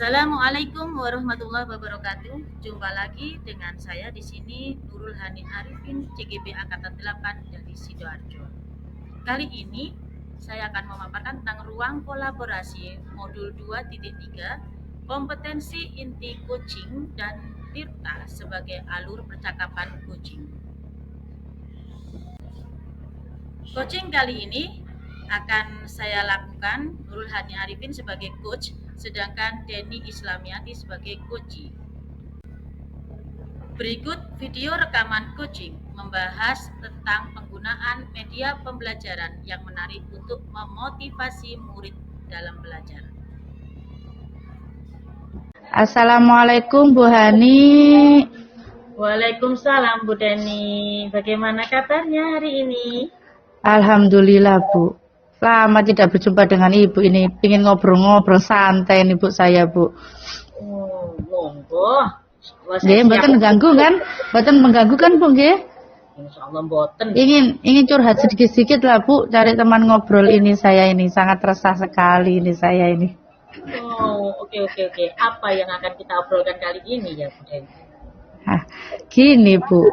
Assalamualaikum warahmatullahi wabarakatuh. Jumpa lagi dengan saya di sini Nurul Hani Arifin, CGB Angkatan 8 dari Sidoarjo. Kali ini saya akan memaparkan tentang ruang kolaborasi modul 2.3 kompetensi inti coaching dan Tirta sebagai alur percakapan coaching. Coaching kali ini akan saya lakukan Nurul Hani Arifin sebagai coach, sedangkan Denny Islamiati sebagai coachee. Berikut video rekaman coaching membahas tentang penggunaan media pembelajaran yang menarik untuk memotivasi murid dalam belajar. Assalamualaikum Bu Hani. Waalaikumsalam Bu Denny. Bagaimana kabarnya hari ini? Alhamdulillah Bu. Lama tidak berjumpa dengan Ibu ini. Ingin ngobrol-ngobrol santai nih Bu saya Bu. Oh, monggo. Nggih, mboten mengganggu kan? Mboten mengganggu kan Bu nggih? Insyaallah mboten. Ingin curhat sedikit-sedikit lah Bu, cari teman ngobrol ini saya ini sangat resah sekali ini saya ini. Oh, oke. Apa yang akan kita obrolkan kali ini ya Bu Denny? Gini Bu,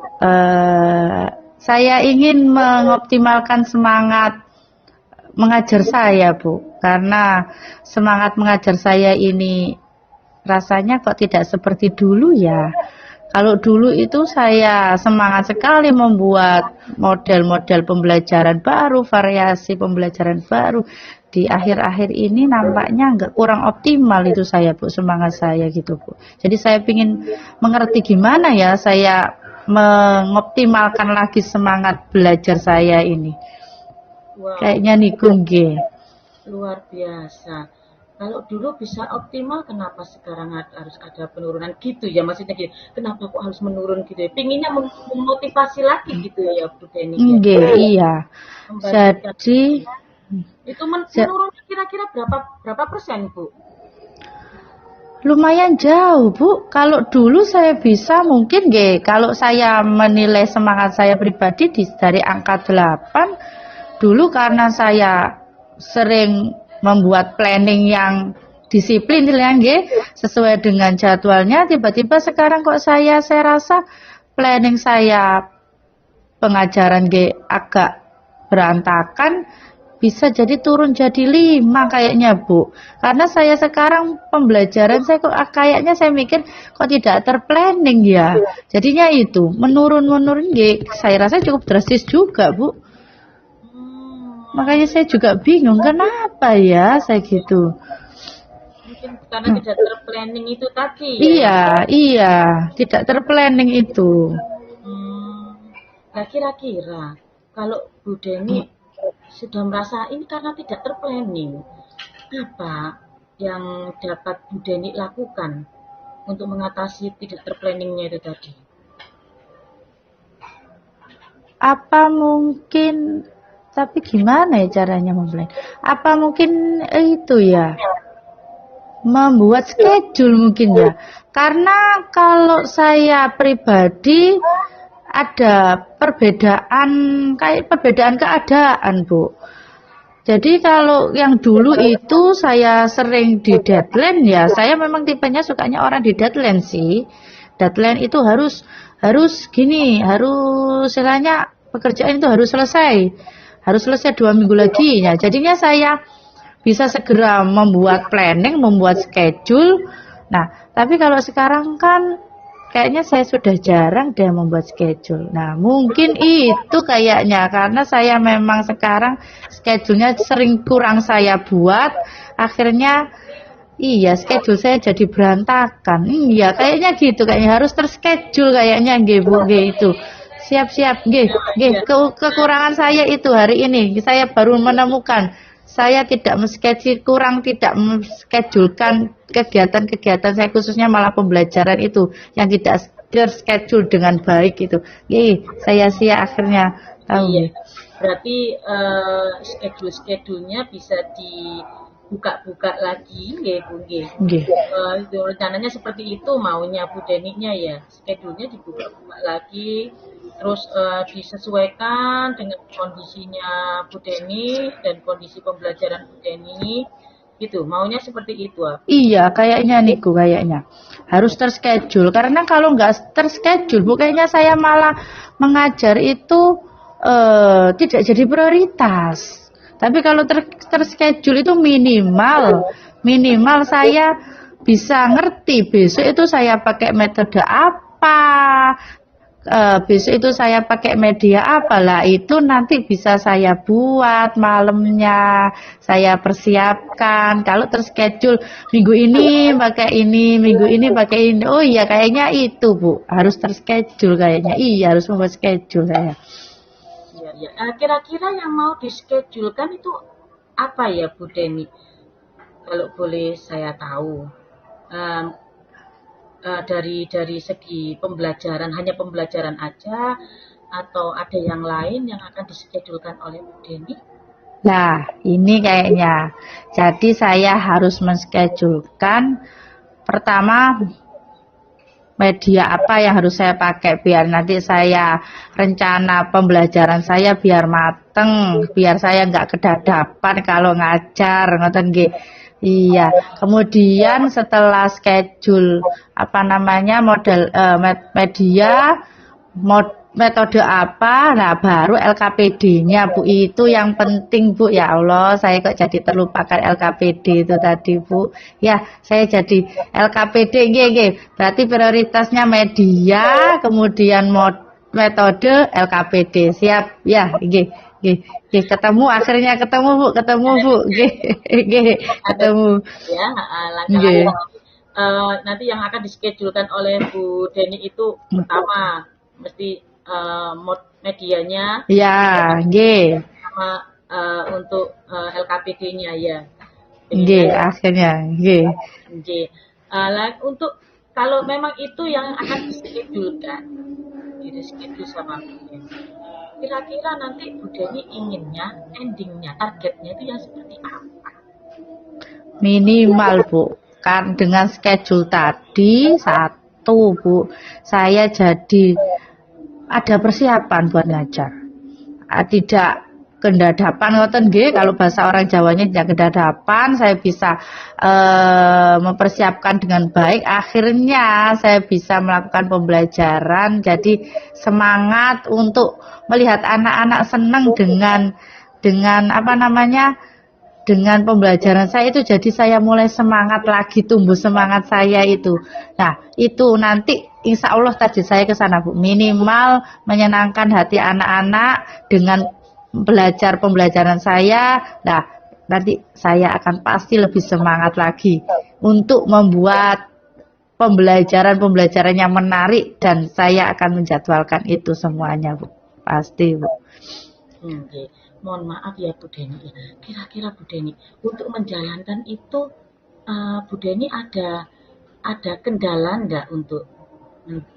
saya ingin mengoptimalkan semangat mengajar saya Bu, karena semangat mengajar saya ini rasanya kok tidak seperti dulu ya. Kalau dulu itu saya semangat sekali membuat model-model pembelajaran baru, variasi pembelajaran baru. Di akhir-akhir ini nampaknya nggak kurang optimal itu saya Bu, semangat saya gitu Bu. Jadi saya ingin mengerti gimana ya saya mengoptimalkan lagi semangat belajar saya ini. Wow, Kayaknya niku nggih. luar biasa. Kalau dulu bisa optimal, kenapa sekarang harus ada penurunan gitu ya? Maksudnya gitu, kenapa kok harus menurun gitu ya? Pinginnya memotivasi lagi gitu ya Bu Denny ya? Nggih, iya. Membandingkan. Jadi Itu menurun kira-kira berapa persen Bu? lumayan jauh Bu. Kalau dulu saya bisa mungkin nggih, kalau saya menilai semangat saya pribadi dari angka 8, dulu karena saya sering membuat planning yang disiplin ya nggih, sesuai dengan jadwalnya, tiba-tiba sekarang kok saya rasa planning saya pengajaran nggih agak berantakan, bisa jadi turun jadi 5 kayaknya Bu. Karena saya sekarang pembelajaran saya kok kayaknya saya mikir kok tidak terplanning ya. Jadinya itu menurun nggih. Saya rasa cukup drastis juga Bu. Makanya saya juga bingung kenapa ya saya gitu. Mungkin karena tidak terplanning itu tadi ya? Iya, tidak terplanning itu. Nah kira-kira kalau Bu Denny sudah merasa ini karena tidak terplanning, apa yang dapat Bu Denny lakukan untuk mengatasi tidak terplanningnya itu tadi? Apa mungkin, tapi gimana ya caranya memulai? Apa mungkin itu ya, membuat schedule mungkin ya. Karena kalau saya pribadi ada perbedaan keadaan Bu. Jadi kalau yang dulu itu saya sering di deadline ya, saya memang tipenya sukanya orang di deadline sih. Deadline itu harus gini, harus istilahnya pekerjaan itu harus selesai 2 minggu lagi ya. Jadinya saya bisa segera membuat planning, membuat schedule. Nah, tapi kalau sekarang kan kayaknya saya sudah jarang deh membuat schedule. Nah, mungkin itu kayaknya karena saya memang sekarang schedule-nya sering kurang saya buat, akhirnya iya schedule saya jadi berantakan. Iya, kayaknya gitu, kayaknya harus terschedule kayaknya nggih Bu, nggih itu. Siap-siap, nggih. Kekurangan saya itu hari ini saya baru menemukan. Saya tidak menschedulekan kegiatan-kegiatan saya, khususnya malah pembelajaran itu yang tidak terschedule dengan baik itu. Saya akhirnya tahu. Iya, berarti schedule-schedulenya bisa dibuka-buka lagi, nggih Bu nggih. Rencananya seperti itu maunya Bu Denny-nya ya, schedule-nya dibuka-buka lagi, terus disesuaikan dengan kondisinya Bu Denny dan kondisi pembelajaran Bu Denny. Gitu, maunya seperti itu. Iya, kayaknya niku kayaknya harus terschedule karena kalau nggak terschedule, bu kayaknya saya malah mengajar itu tidak jadi prioritas. Tapi kalau terschedule itu minimal saya bisa ngerti besok itu saya pakai metode apa, besok itu saya pakai media apalah itu nanti bisa saya buat malamnya, saya persiapkan. Kalau terschedule minggu ini pakai ini, minggu ini pakai ini. Oh iya kayaknya itu Bu, harus terschedule kayaknya. Iya harus membuat schedule saya. Iya, iya. Kira-kira yang mau dischedulekan itu apa ya Bu Deni? Kalau boleh saya tahu. Em, dari segi pembelajaran, hanya pembelajaran aja atau ada yang lain yang akan dischedulekan oleh Bu Deni? Nah, ini kayaknya. Jadi saya harus menschedulekan pertama media apa yang harus saya pakai biar nanti saya rencana pembelajaran saya biar mateng, biar saya nggak kedadapan kalau ngajar, ngoten nggih. Iya, kemudian setelah schedule apa namanya model media metode apa, nah baru LKPD-nya Bu itu yang penting Bu ya Allah, saya kok jadi terlupakan LKPD itu tadi Bu. Ya, saya jadi LKPD nggih. Berarti prioritasnya media, kemudian metode LKPD. Siap ya, nggih. Nggih, akhirnya ketemu Bu, nggih, ketemu. Ya, langkah-langkah nanti yang akan dischedulekan oleh Bu Deni itu pertama mesti medianya Ya, nggih. sama untuk LKPD-nya ya. Nggih, akhirnya nggih. Nggih. Untuk kalau memang itu yang akan direschedule sama Bu Deni. Kira-kira nanti Bu Deni inginnya, endingnya, targetnya itu yang seperti apa? Minimal Bu, kan dengan schedule tadi satu Bu, saya jadi ada persiapan buat ngajar. Tidak kendadapan ngoten nggih, kalau bahasa orang Jawanya tidak kendadapan, saya bisa mempersiapkan dengan baik, akhirnya saya bisa melakukan pembelajaran, jadi semangat untuk melihat anak-anak senang dengan apa namanya, dengan pembelajaran saya itu, jadi saya mulai semangat lagi, tumbuh semangat saya itu. Nah, itu nanti insya Allah tadi saya ke sana Bu, minimal menyenangkan hati anak-anak dengan belajar pembelajaran saya. Nah, nanti saya akan pasti lebih semangat lagi untuk membuat pembelajaran yang menarik dan saya akan menjadwalkan itu semuanya Bu. Pasti Bu. Oke. Mohon maaf ya Bu Deni. Kira-kira Bu Deni untuk menjalankan itu Bu Deni ada kendala nggak untuk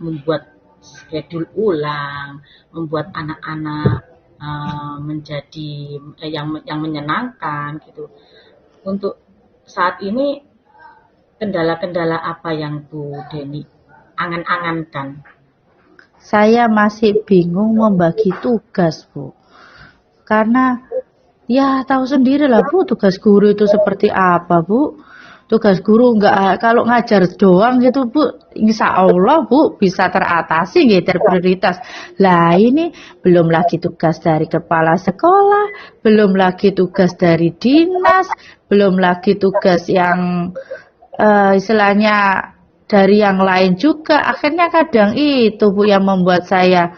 membuat schedule ulang, membuat anak-anak menjadi yang menyenangkan gitu. Untuk saat ini kendala-kendala apa yang Bu Deni angan-angankan? Saya masih bingung membagi tugas Bu. Karena ya tahu sendiri lah Bu, tugas guru itu seperti apa Bu. Tugas guru enggak kalau ngajar doang gitu Bu, insya Allah Bu bisa teratasi gitu, terprioritas. Lah ini belum lagi tugas dari kepala sekolah, belum lagi tugas dari dinas, belum lagi tugas yang istilahnya dari yang lain juga. Akhirnya kadang itu Bu yang membuat saya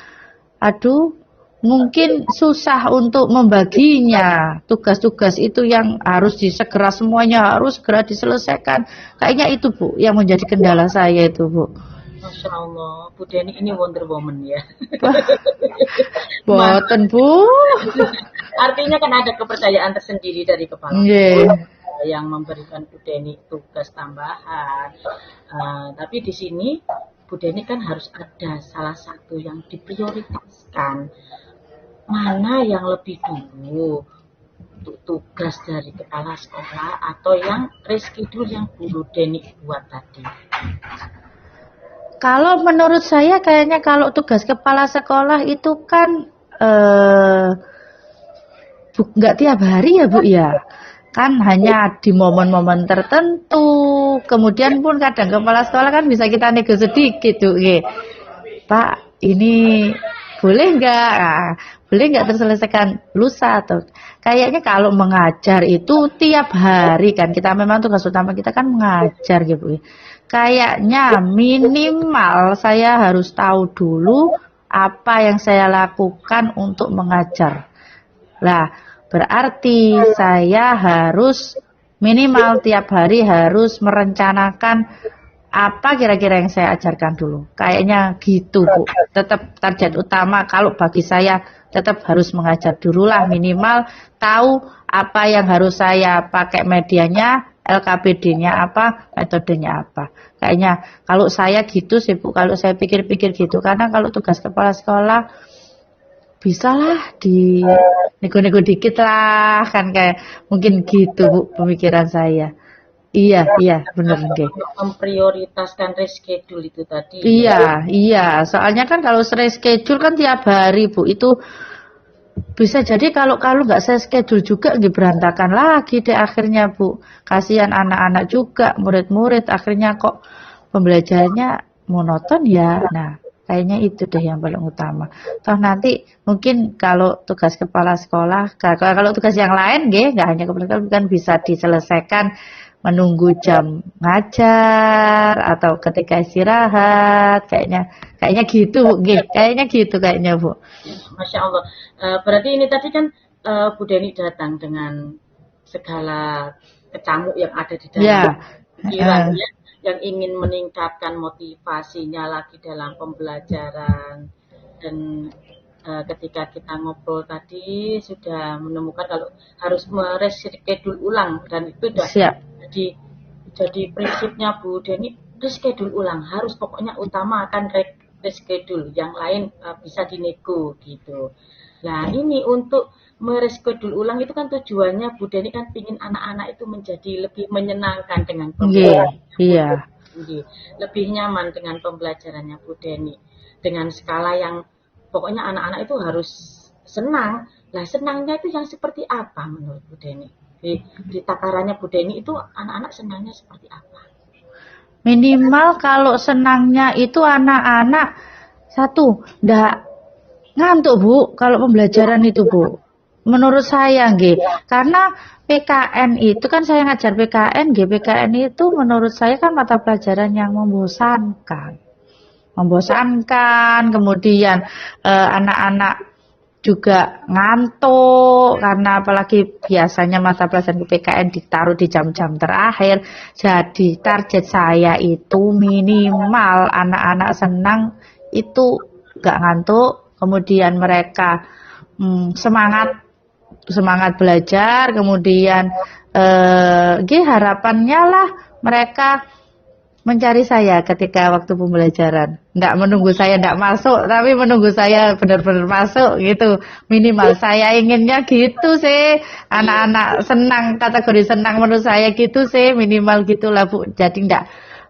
mungkin susah untuk membaginya. Tugas-tugas itu yang harus disegera, semuanya harus segera diselesaikan. Kayaknya itu Bu yang menjadi kendala saya itu Bu. Masya Allah, Bu Deni ini Wonder Woman ya. Boten Bu. Artinya kan ada kepercayaan tersendiri dari kepala yang memberikan Bu Deni tugas tambahan. Tapi di sini Bu Deni kan harus ada salah satu yang diprioritaskan. Mana yang lebih dulu untuk tugas dari kepala sekolah atau yang reschedule yang Bu Deni buat tadi? Kalau menurut saya kayaknya kalau tugas kepala sekolah itu kan nggak tiap hari ya Bu ya. kan hanya di momen-momen tertentu. Kemudian pun kadang kepala sekolah kan bisa kita nego sedikit tuh, Pak, ini boleh nggak? Nah, boleh nggak terselesaikan lusa atau kayaknya kalau mengajar itu tiap hari kan kita memang tugas utama kita kan mengajar gitu. Kayaknya minimal saya harus tahu dulu apa yang saya lakukan untuk mengajar. Lah, berarti saya harus minimal tiap hari harus merencanakan apa kira-kira yang saya ajarkan dulu. Kayaknya gitu, Bu. Tetap target utama kalau bagi saya tetap harus mengajar dulu lah minimal tahu apa yang harus saya pakai medianya, LKPD-nya apa, metodenya apa. Kayaknya kalau saya gitu sih, Bu. Kalau saya pikir-pikir gitu. Karena kalau tugas kepala sekolah bisalah di nego-nego dikit lah kan kayak mungkin gitu Bu pemikiran saya. Iya, bener nggih. Untuk memprioritaskan reschedule itu tadi. Iya. Soalnya kan kalau reschedule kan tiap hari Bu itu bisa jadi kalau nggak saya schedule juga nggih berantakan lagi deh akhirnya Bu. Kasihan anak-anak juga, murid-murid akhirnya kok pembelajarannya monoton ya. Nah, kayaknya itu deh yang paling utama. Toh nanti mungkin kalau tugas kepala sekolah, kalau tugas yang lain nggak hanya kepala sekolah kan bisa diselesaikan menunggu jam ngajar atau ketika istirahat kayaknya gitu kayaknya Bu. Masya Allah. Berarti ini tadi kan Bu Deni datang dengan segala kecamuk yang ada di dalam pikirannya yang ingin meningkatkan motivasinya lagi dalam pembelajaran dan ketika kita ngobrol tadi sudah menemukan kalau harus mereschedule ulang dan itu sudah jadi prinsipnya Bu Deni reschedule ulang harus pokoknya utama akan reschedule yang lain bisa dinego gitu. Nah ini untuk mereschedule ulang itu kan tujuannya Bu Deni kan pingin anak-anak itu menjadi lebih menyenangkan dengan pembelajaran. Iya. Lebih nyaman dengan pembelajarannya Bu Deni dengan skala yang pokoknya anak-anak itu harus senang. Lah senangnya itu yang seperti apa menurut Bu Deni? Di takarannya Bu Deni itu anak-anak senangnya seperti apa? Minimal kalau senangnya itu anak-anak satu ndak ngantuk Bu kalau pembelajaran itu Bu. Menurut saya karena PKN itu kan saya ngajar PKN PKN itu menurut saya kan mata pelajaran yang membosankan. Kemudian anak-anak juga ngantuk karena apalagi biasanya mata pelajaran PKN ditaruh di jam-jam terakhir. Jadi target saya itu minimal anak-anak senang itu gak ngantuk, kemudian mereka semangat belajar, kemudian harapannya lah mereka mencari saya ketika waktu pembelajaran. Nggak menunggu saya nggak masuk, tapi menunggu saya benar-benar masuk gitu. Minimal saya inginnya gitu sih. Anak-anak senang, kategori senang menurut saya gitu sih. Minimal gitulah Bu. Jadi nggak,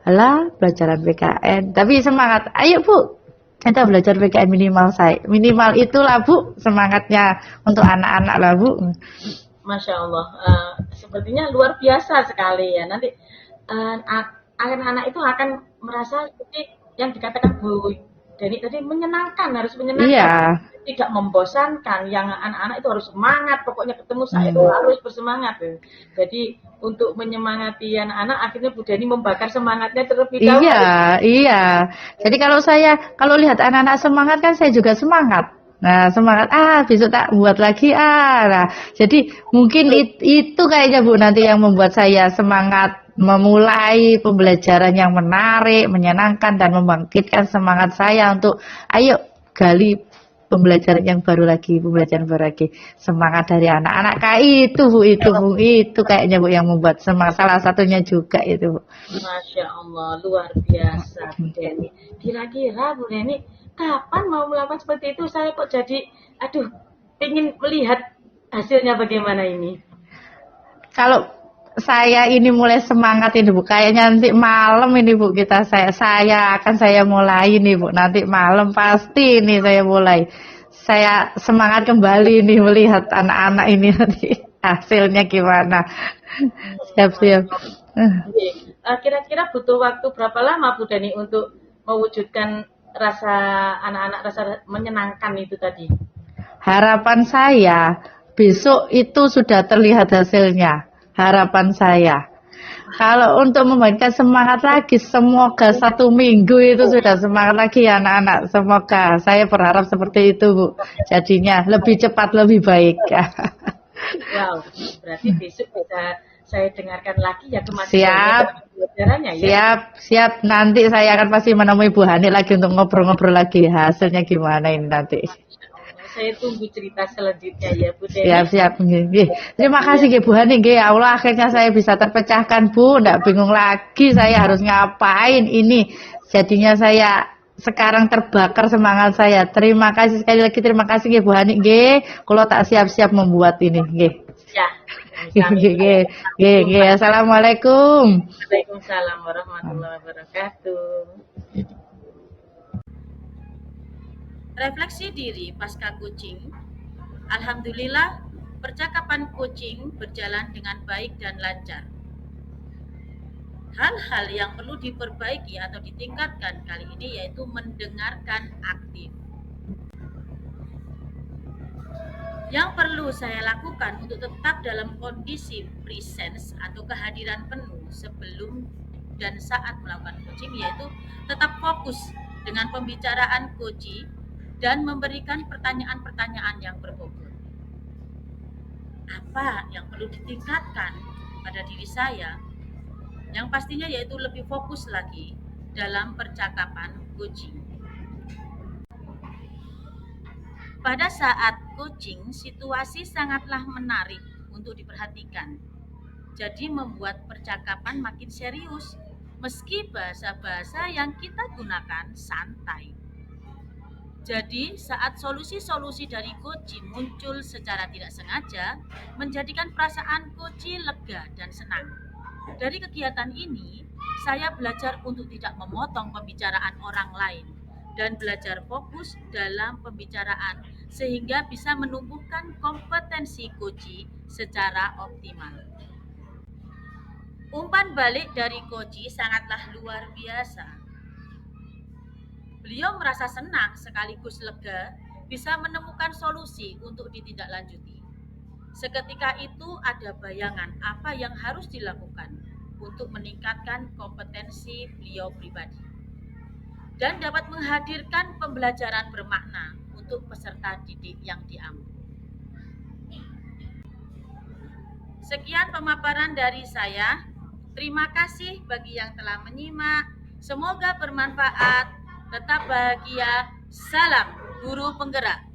alah pelajaran PKN. Tapi semangat, ayo Bu. Kita belajar PKN minimal itulah Bu. Semangatnya untuk anak-anak lah Bu. Masya Allah. Sepertinya luar biasa sekali ya. Nanti anak-anak itu akan merasa seperti yang dikatakan Bu Deni tadi menyenangkan, harus menyenangkan, tidak membosankan. Yang anak-anak itu harus semangat, pokoknya ketemu saya itu harus bersemangat. Jadi untuk menyemangati anak-anak, akhirnya Bu Deni membakar semangatnya terlebih dahulu. Iya. Jadi kalau lihat anak-anak semangat kan saya juga semangat. Nah semangat, besok tak buat lagi, nah jadi mungkin itu kayaknya Bu nanti yang membuat saya semangat memulai pembelajaran yang menarik, menyenangkan dan membangkitkan semangat saya untuk ayo gali pembelajaran yang baru lagi, semangat dari anak-anak kayak itu Bu, itu kayaknya Bu yang membuat semangat, salah satunya juga itu Bu. Masya Allah, luar biasa Bu Deni. Kira-kira Bu Deni kapan mau melakukan seperti itu? Saya kok jadi ingin melihat hasilnya bagaimana ini. Kalau saya ini mulai semangat ini Bu, kayaknya nanti malam ini Bu saya mulai ini Bu, nanti malam pasti ini saya mulai. Saya semangat kembali nih melihat anak-anak ini nanti. hasilnya gimana. Siap-siap. Oke. Kira-kira butuh waktu berapa lama Bu Dani untuk mewujudkan rasa anak-anak rasa menyenangkan itu tadi? Harapan saya besok itu sudah terlihat hasilnya. Harapan saya. Kalau untuk memberikan semangat lagi, semoga 1 minggu itu sudah semangat lagi ya anak-anak. Semoga saya berharap seperti itu, Bu. Jadinya lebih cepat, lebih baik. Wow, berarti besok bisa saya dengarkan lagi ya kemajuannya Siap, dalam pembelajarannya ya. siap, siap. Nanti saya akan pasti menemui Bu Hani lagi untuk ngobrol-ngobrol lagi. Hasilnya gimana ini nanti. Allah, saya tunggu cerita selanjutnya ya Bu Deni. Siap, siap. Nggih. Terima kasih nggih Bu Hani nggih. Ya Allah akhirnya saya bisa terpecahkan Bu. Nggak bingung lagi saya harus ngapain ini. Jadinya saya sekarang terbakar semangat saya. Terima kasih sekali lagi. Terima kasih nggih Bu Hani nggih. Kalau tak siap-siap membuat ini nggih. Ya, Nggih, nggih, nggih. Assalamualaikum. Waalaikumsalam warahmatullahi wabarakatuh. Refleksi diri pasca coaching. Alhamdulillah, percakapan coaching berjalan dengan baik dan lancar. Hal-hal yang perlu diperbaiki atau ditingkatkan kali ini yaitu mendengarkan aktif. Yang perlu saya lakukan untuk tetap dalam kondisi presence atau kehadiran penuh sebelum dan saat melakukan coaching yaitu tetap fokus dengan pembicaraan coaching dan memberikan pertanyaan-pertanyaan yang berbobot. Apa yang perlu ditingkatkan pada diri saya? Yang pastinya yaitu lebih fokus lagi dalam percakapan coaching. Pada saat coaching, situasi sangatlah menarik untuk diperhatikan. Jadi membuat percakapan makin serius, meski bahasa-bahasa yang kita gunakan santai. Jadi saat solusi-solusi dari coaching muncul secara tidak sengaja, menjadikan perasaan coaching lega dan senang. Dari kegiatan ini, saya belajar untuk tidak memotong pembicaraan orang lain dan belajar fokus dalam pembicaraan sehingga bisa menumbuhkan kompetensi coaching secara optimal. Umpan balik dari coaching sangatlah luar biasa. Beliau merasa senang sekaligus lega bisa menemukan solusi untuk ditindaklanjuti. Seketika itu ada bayangan apa yang harus dilakukan untuk meningkatkan kompetensi beliau pribadi dan dapat menghadirkan pembelajaran bermakna untuk peserta didik yang diambil. Sekian pemaparan dari saya. Terima kasih bagi yang telah menyimak. Semoga bermanfaat. Tetap bahagia. Salam Guru Penggerak.